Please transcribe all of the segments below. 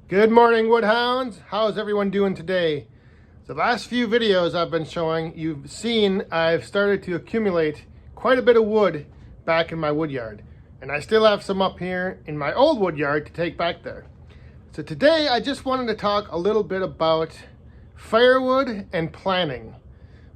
Good morning, Woodhounds. How's everyone doing today? The last few videos I've been showing, you've seen I've started to accumulate quite a bit of wood back in my wood yard. And I still have some up here in my old wood yard to take back there. So today I just wanted to talk a little bit about firewood and planning.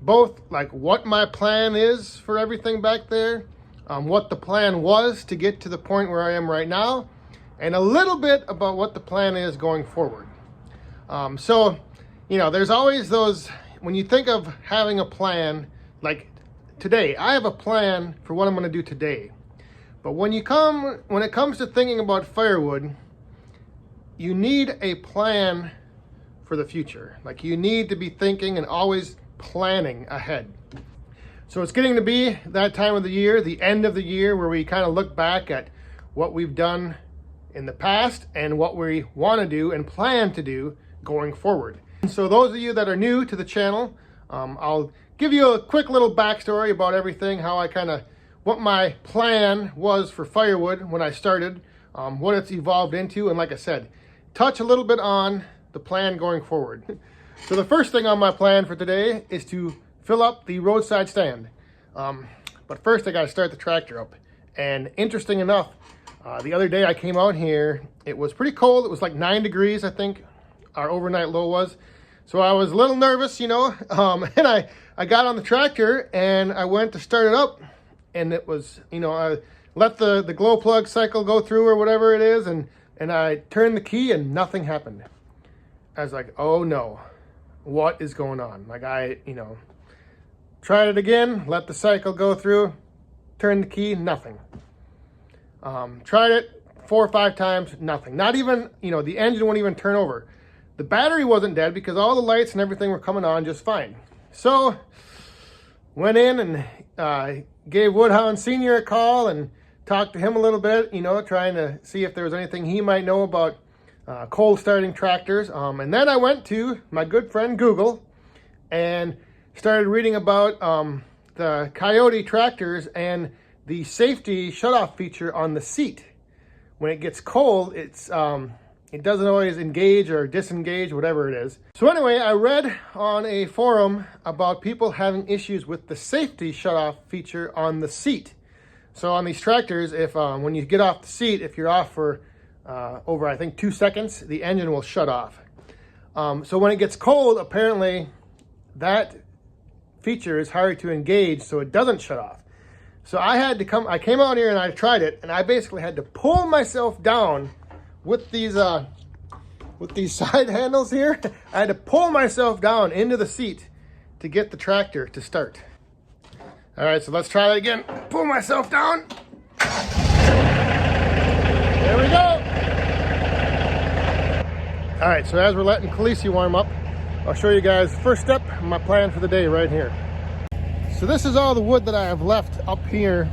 Both like what my plan is for everything back there, what the plan was to get to the point where I am right now, and a little bit about what the plan is going forward. There's always those, when you think of having a plan, like today, I have a plan for what I'm gonna do today. But when it comes to thinking about firewood, you need a plan for the future. Like you need to be thinking and always planning ahead. So it's getting to be that time of the year, the end of the year, where we kind of look back at what we've done in the past and what we want to do and plan to do going forward. And so those of you that are new to the channel, I'll give you a quick little backstory about everything, what my plan was for firewood when I started, what it's evolved into, and like I said, touch a little bit on the plan going forward. So the first thing on my plan for today is to fill up the roadside stand. But first I got to start the tractor up. And interesting enough, the other day I came out here, it was pretty cold. It was like 9 degrees, I think our overnight low was. So I was a little nervous, and I got on the tractor and I went to start it up, and it was, I let the glow plug cycle go through or whatever it is, and I turned the key and nothing happened. I was like, oh no, what is going on? Like tried it again, let the cycle go through, turned the key, nothing. Tried it 4 or 5 times, nothing. Not even, the engine wouldn't even turn over. The battery wasn't dead because all the lights and everything were coming on just fine. So went in and gave Woodhound Senior a call and talked to him a little bit, trying to see if there was anything he might know about cold starting tractors. And then I went to my good friend Google and started reading about the Coyote tractors and the safety shutoff feature on the seat. When it gets cold, it doesn't always engage or disengage, whatever it is. So anyway, I read on a forum about people having issues with the safety shutoff feature on the seat. So on these tractors, if when you get off the seat, if you're off for over, I think, 2 seconds, the engine will shut off. So when it gets cold, apparently that feature is hard to engage, so it doesn't shut off. So I came out here and I tried it, and I basically had to pull myself down with these side handles here. I had to pull myself down into the seat to get the tractor to start. All right, so let's try that again. Pull myself down. There we go. All right, so as we're letting Khaleesi warm up, I'll show you guys the first step in my plan for the day right here. So this is all the wood that I have left up here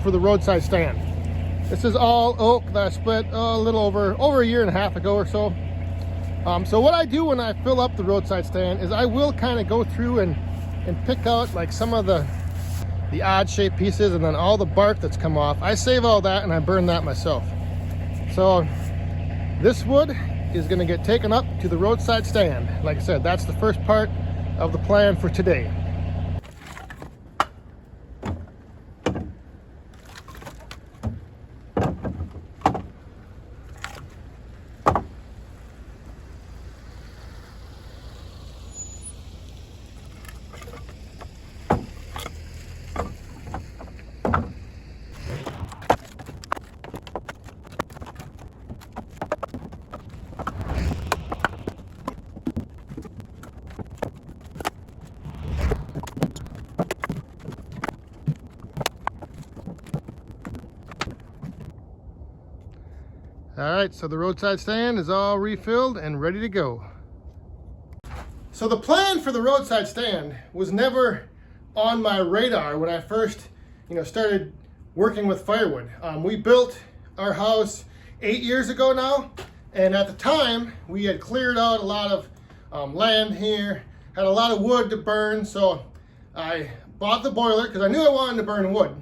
for the roadside stand. This is all oak that I split a little over a year and a half ago or so. So what I do when I fill up the roadside stand is I will kind of go through and pick out like some of the odd shaped pieces, and then all the bark that's come off. I save all that and I burn that myself. So this wood is going to get taken up to the roadside stand. Like I said, that's the first part of the plan for today. All right, so the roadside stand is all refilled and ready to go. So the plan for the roadside stand was never on my radar when I first, started working with firewood. We built our house 8 years ago now, and at the time we had cleared out a lot of land here, had a lot of wood to burn, so I bought the boiler because I knew I wanted to burn wood.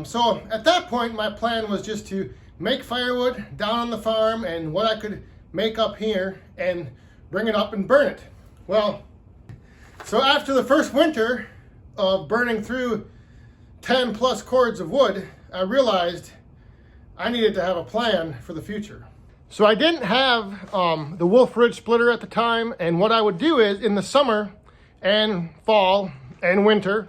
So at that point, my plan was just to make firewood down on the farm, and what I could make up here and bring it up and burn it. Well, so after the first winter of burning through 10 plus cords of wood, I realized I needed to have a plan for the future. So I didn't have the Wolf Ridge splitter at the time, and what I would do is in the summer and fall and winter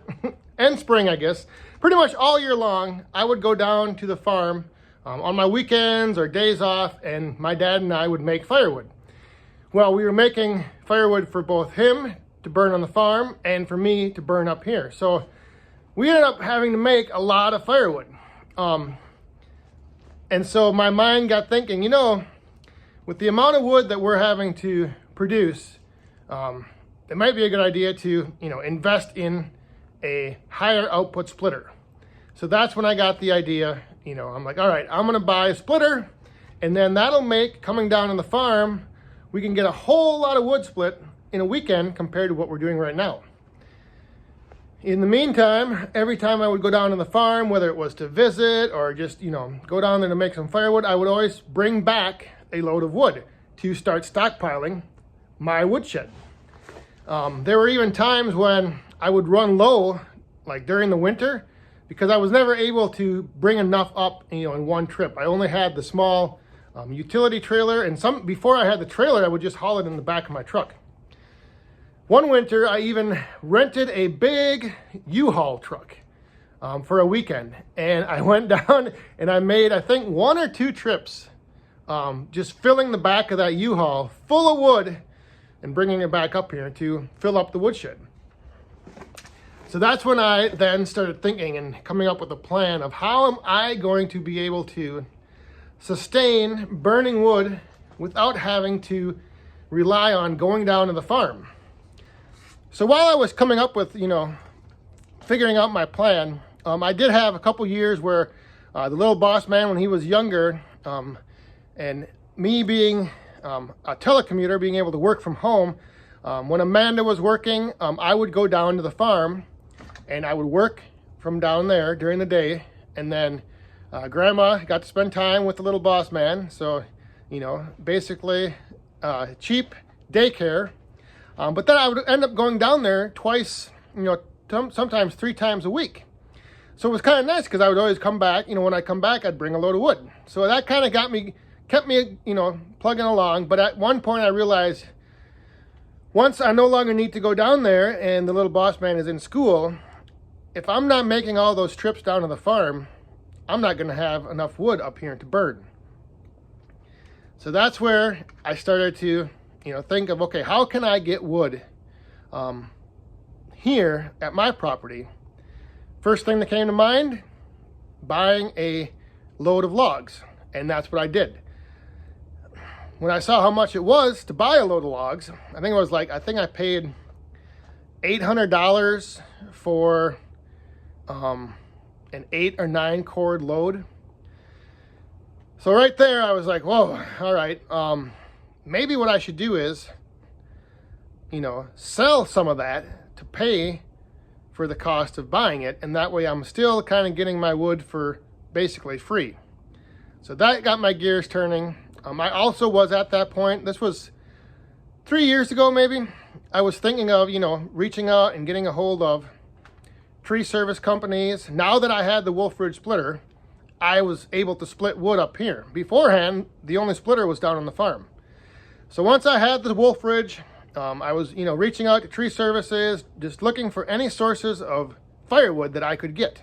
and spring, I guess, pretty much all year long, I would go down to the farm on my weekends or days off, and my dad and I would make firewood. Well, we were making firewood for both him to burn on the farm and for me to burn up here. So we ended up having to make a lot of firewood. And so my mind got thinking, you know, with the amount of wood that we're having to produce, it might be a good idea to, you know, invest in a higher output splitter. So that's when I got the idea, you know, I'm like, all right, I'm gonna buy a splitter, and then that'll make coming down on the farm, we can get a whole lot of wood split in a weekend compared to what we're doing right now. In the meantime, every time I would go down to the farm, whether it was to visit or just, you know, go down there to make some firewood, I would always bring back a load of wood to start stockpiling my woodshed. There were even times when I would run low, like during the winter, because I was never able to bring enough up, you know, in one trip. I only had the small utility trailer, and before I had the trailer, I would just haul it in the back of my truck. One winter, I even rented a big U-Haul truck for a weekend, and I went down and I made, I think, 1 or 2 trips, just filling the back of that U-Haul full of wood and bringing it back up here to fill up the woodshed. So that's when I then started thinking and coming up with a plan of how am I going to be able to sustain burning wood without having to rely on going down to the farm. So while I was coming up with, you know, figuring out my plan, I did have a couple years where the little boss man, when he was younger, and me being a telecommuter, being able to work from home, when Amanda was working, I would go down to the farm and I would work from down there during the day, and then Grandma got to spend time with the little boss man. So, you know, basically cheap daycare. But then I would end up going down there twice, you know, sometimes 3 times a week. So it was kind of nice because I would always come back, you know, when I come back, I'd bring a load of wood. So that kind of kept me, you know, plugging along. But at one point I realized once I no longer need to go down there and the little boss man is in school, if I'm not making all those trips down to the farm, I'm not going to have enough wood up here to burn. So that's where I started to, you know, think of, okay, how can I get wood here at my property? First thing that came to mind, buying a load of logs. And that's what I did. When I saw how much it was to buy a load of logs, I think I paid $800 for an 8 or 9 cord load. So right there, I was like, whoa, all right. Maybe what I should do is, you know, sell some of that to pay for the cost of buying it. And that way I'm still kind of getting my wood for basically free. So that got my gears turning. I also was at that point, this was 3 years ago maybe, I was thinking of, you know, reaching out and getting a hold of tree service companies. Now that I had the Wolf Ridge splitter, I was able to split wood up here. Beforehand, the only splitter was down on the farm. So once I had the Wolf Ridge, I was, you know, reaching out to tree services, just looking for any sources of firewood that I could get.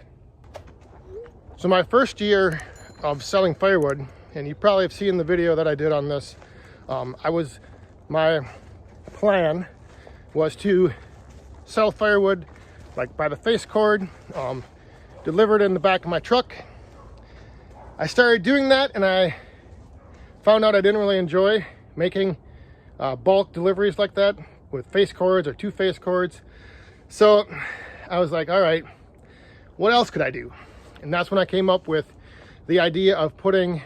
So my first year of selling firewood, and you probably have seen the video that I did on this, my plan was to sell firewood like by the face cord, delivered in the back of my truck. I started doing that and I found out I didn't really enjoy making bulk deliveries like that with face cords or 2 face cords. So I was like, all right, what else could I do? And that's when I came up with the idea of putting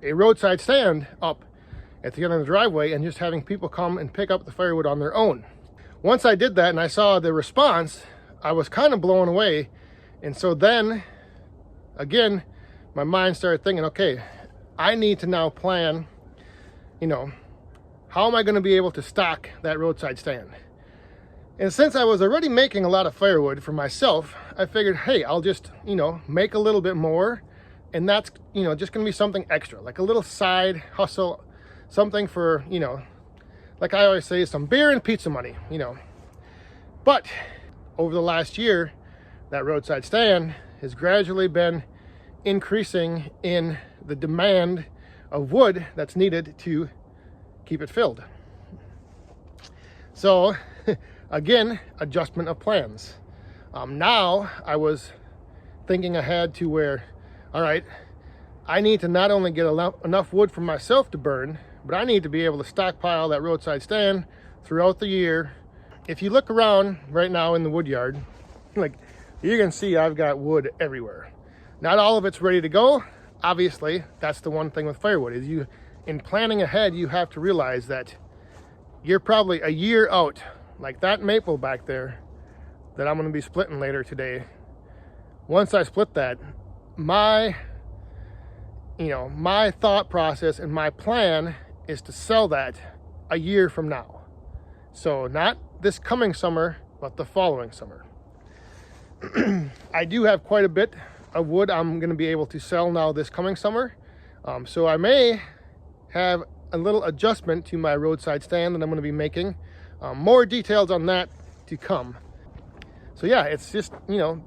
a roadside stand up at the end of the driveway and just having people come and pick up the firewood on their own. Once I did that and I saw the response, I was kind of blown away. And so then, again, my mind started thinking, okay, I need to now plan you know, how am I going to be able to stock that roadside stand? And since I was already making a lot of firewood for myself, I figured, hey, I'll just, you know, make a little bit more, and that's, you know, just going to be something extra, like a little side hustle, something for, you know, like I always say, some beer and pizza money, you know. But over the last year, that roadside stand has gradually been increasing in the demand of wood that's needed to keep it filled. So again, adjustment of plans. Now I was thinking ahead to where, all right, I need to not only get enough wood for myself to burn, but I need to be able to stockpile that roadside stand throughout the year. If you look around right now in the wood yard, like, you can see I've got wood everywhere. Not all of it's ready to go. Obviously, that's the one thing with firewood, is you, in planning ahead, you have to realize that you're probably a year out. Like that maple back there that I'm going to be splitting later today. Once I split that, my thought process and my plan is to sell that a year from now. So not this coming summer, but the following summer. I do have quite a bit of wood I'm going to be able to sell now this coming summer. So I may have a little adjustment to my roadside stand that I'm going to be making. More details on that to come. So yeah, it's just, you know,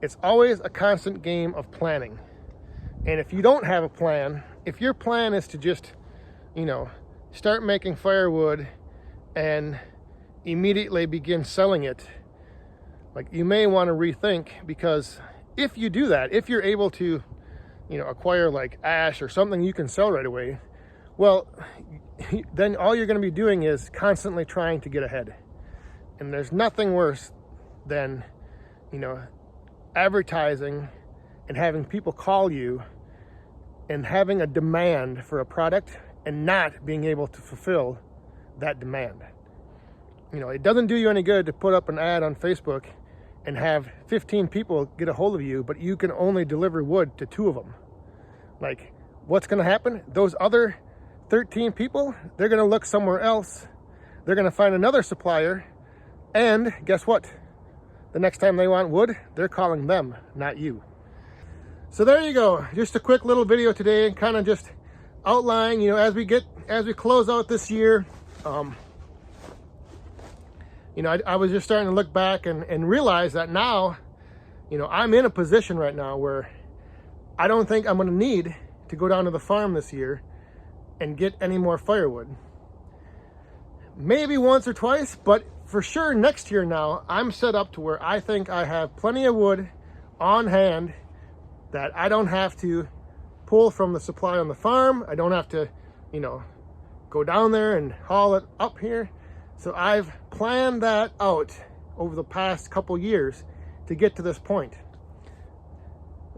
it's always a constant game of planning. And if you don't have a plan, if your plan is to just, you know, start making firewood and immediately begin selling it, like, you may want to rethink, because if you do that, if you're able to, you know, acquire like ash or something you can sell right away, well, then all you're going to be doing is constantly trying to get ahead. And there's nothing worse than, you know, advertising and having people call you and having a demand for a product and not being able to fulfill that demand. You know, it doesn't do you any good to put up an ad on Facebook and have 15 people get a hold of you, but you can only deliver wood to 2 of them. Like, what's going to happen? Those other 13 people, they're going to look somewhere else. They're going to find another supplier, and guess what? The next time they want wood, they're calling them, not you. So there you go. Just a quick little video today, kind of just outline, you know, as we close out this year. You know, I was just starting to look back and realize that now, you know, I'm in a position right now where I don't think I'm going to need to go down to the farm this year and get any more firewood. Maybe once or twice, but for sure next year now, I'm set up to where I think I have plenty of wood on hand that I don't have to pull from the supply on the farm. I don't have to, you know, go down there and haul it up here. So I've planned that out over the past couple years to get to this point.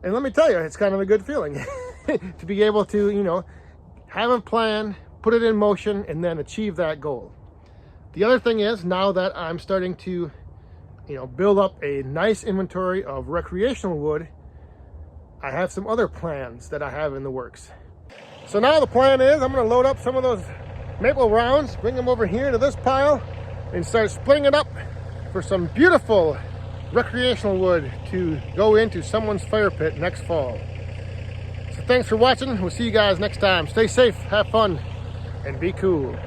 And let me tell you, it's kind of a good feeling to be able to, you know, have a plan, put it in motion, and then achieve that goal. The other thing is, now that I'm starting to, you know, build up a nice inventory of recreational wood, I have some other plans that I have in the works. So now the plan is, I'm going to load up some of those maple rounds, bring them over here to this pile, and start splitting it up for some beautiful recreational wood to go into someone's fire pit next fall. So thanks for watching. We'll see you guys next time. Stay safe, have fun, and be cool.